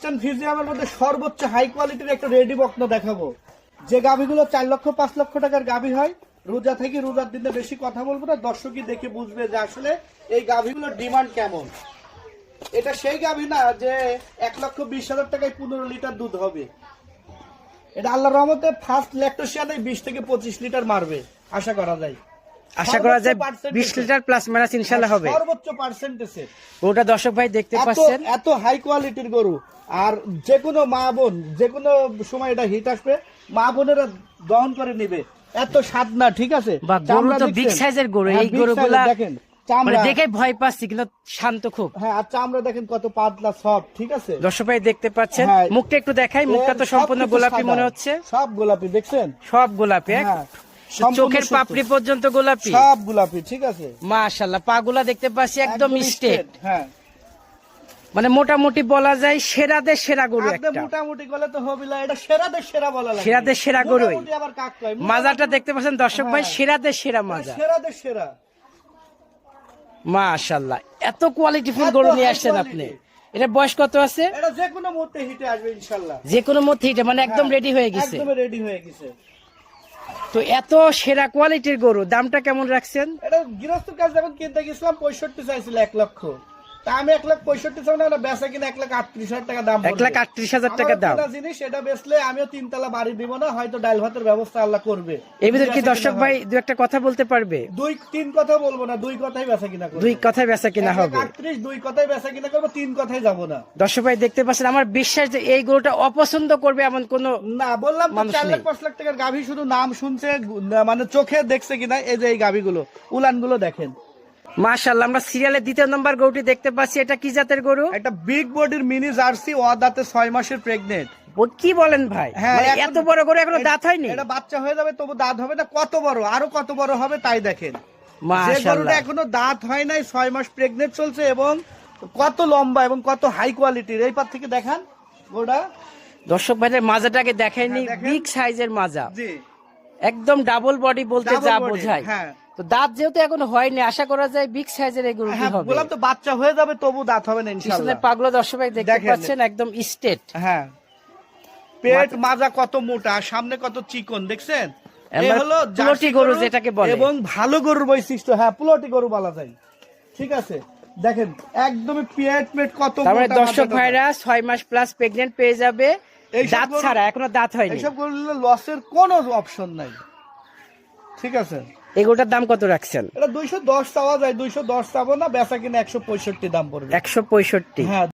Holstein ফ্রিজিয়ামের মধ্যে সর্বোচ্চ high কোয়ালিটির একটা রেডি বকনা দেখাবো, যে গাভীগুলো 4 লক্ষ 5 লক্ষ টাকার গাভী হয়। রোজা থেকে রোজার দিনে বেশি কথা বলবো না, দর্শকই দেখে বুঝবে যে আসলে এই গাভীগুলোর ডিমান্ড কেমন। এটা সেই গাভী না যে 1,20,000 টাকায় 15 লিটার দুধ হবে। এটা আল্লাহর রহমতে ফার্স্ট ল্যাকটোশিয়ানে 20 থেকে 25 লিটার মারবে আশা করা যায়। 20 লিটার প্লাস মাইনাস ইনশাআল্লাহ হবে সর্বোচ্চ পার্সেন্টেজে। ওটা দর্শক ভাই দেখতে পাচ্ছেন, এত হাই কোয়ালিটির গরু। আর যে কোনো মা বোন যে কোনো সময় এটা হিট আসবে, মা বোনেরা দহন করে নিবে, এত স্বাদ না। ঠিক আছে, বা গরু তো বিগ সাইজের গরু, এই গরুগুলা দেখেন মানে দেখে ভয় পাচ্ছি কিন্তু শান্ত খুব। হ্যাঁ, আর চামড়া দেখেন কত পাতলা সফট। ঠিক আছে, দর্শক ভাই দেখতে পাচ্ছেন, হ্যাঁ। মুখটা একটু দেখাই, মুখটা তো সম্পূর্ণ গোলাপি মনে হচ্ছে, সব গোলাপি দেখছেন, সব গোলাপি, হ্যাঁ, চোখের পাপড়ি পর্যন্ত গোলাপি, সব গোলাপি। ঠিক আছে, মাশাআল্লাহ, পাগুলা দেখতে পাচ্ছি একদম স্ট্রেট। হ্যাঁ, মানে মোটামুটি বলা যায় সেরাদের সেরা গরু একটা। মোটামুটি গলে তো হবে না, এটা সেরাদের সেরা বলা লাগে। সেরাদের সেরা গরুই। মোটামুটি আবার কাক কয়। মাজাটা দেখতে পাচ্ছেন দর্শক ভাই, সেরাদের সেরা মাজা, সেরাদের সেরা। মাশাআল্লাহ, এত কোয়ালিটিফুল গরু নিয়ে আসছেন আপনি। এটা বয়স কত আছে? এটা যে কোনো মুহূর্তে হিটে আসবে ইনশাআল্লাহ। যে কোনো মধ্যে এটা মানে একদম রেডি হয়ে গেছে, একদম রেডি হয়ে গেছে। তো এত সেরা কোয়ালিটির গরু দামটা কেমন রাখছেন? এটা গৃহস্থর কাছে যখন কিনতে গেছিলাম 65 চাইছিল 1 লক্ষ। তা আমি 1,65,000 চাই না, বেচা কিনা 1,38,000 টাকা দাম। 1,38,000 টাকা দাম। আমার জিনিস এটা বেচলে আমিও 3 তলা বাড়ি দিব না, হয়তো ডাল ভাতের ব্যবস্থা আল্লাহ করবে। এই ভিতর কি দর্শক ভাই দু একটা কথা বলতে পারবে? 2-3 কথা বলবো না, 2 কথাই বেচা কিনা করব। 2 কথায় বেচা কিনা হবে। 1,38 2 কথাই বেচা কিনা করব, 3 কথাই যাব না। দর্শক ভাই দেখতে পাচ্ছেন, আমার বিশ্বাস যে এই গরুটা অপছন্দ করবে এমন কোন না, বললাম তো 4-5 লাখ টাকার গাভী, শুধু নাম শুনছে, মানে চোখে দেখছে কিনা। এই যে এই গাভীগুলো, উলানগুলো দেখেন। মাশাআল্লাহ, আমরা সিরিয়ালের 2 নম্বর গরুটি দেখতে পাচ্ছি, এটা কি জাতের গরু? একটা বিগ বডির মিনি জার্সি, দাঁতে 6 মাসের প্রেগনেন্ট। কি বলেন ভাই? হ্যাঁ, মানে এত বড় গরু এখনো দাঁত হয়নি? এটা বাচ্চা হয়ে যাবে, তবু দাঁত হবে না। কত বড়, আরো কত বড় হবে তাই দেখেন। যে মাশাআল্লাহ, গরুটা এখনো দাঁত হয় নাই, 6 মাস প্রেগনেন্ট চলছে, এবং কত লম্বা এবং কত হাই কোয়ালিটির। এই পার থেকে দেখান গরুটা। দর্শক ভাইদের মাজাটাকে দেখাইনি, হ্যাঁ, দেখেন। বিগ সাইজের মাজা, জি, একদম ডাবল বডি বলতে Double যা body, বোঝায়। হ্যাঁ। তো দাঁত যেহেতু এখনো হয়নি, আশা করা যায় বিগ সাইজের এই গরুটি হ্যাঁ, হবে। বললাম তো বাচ্চা হয়ে যাবে, তবু দাঁত হবে না পিছনের ইনশাআল্লাহ। পাগলা দর্শক ভাই দেখতে দেখেন। পাচ্ছেন, একদম স্ট্রেট। হ্যাঁ, পেট মাজা কত মোটা, সামনে কত চিকন দেখছেন। এই হলো পুলটি গরু যেটাকে বলে, এবং ভালো গরুর বৈশিষ্ট্য। হ্যাঁ, পুলটি গরু বলা যায়। ঠিক আছে, দেখেন একদমই পেট কত তার মানে মোটা। দর্শক মাজাটা। ভাইরা 6 মাস প্লাস প্রেগনেন্ট পেয়ে যাবে, এইসব দাঁত গরু- ছাড়া, এখনো দাঁত হয়নি। এইসব গরুগুলো লসের কোনো অপশন নাই। ঠিক আছে, এই গরুটার দাম কত রাখছেন? এটা 210 চাওয়া যায়, 210 চাবো না, বেচা কিনা 165 দাম পড়বে। 165। হ্যাঁ।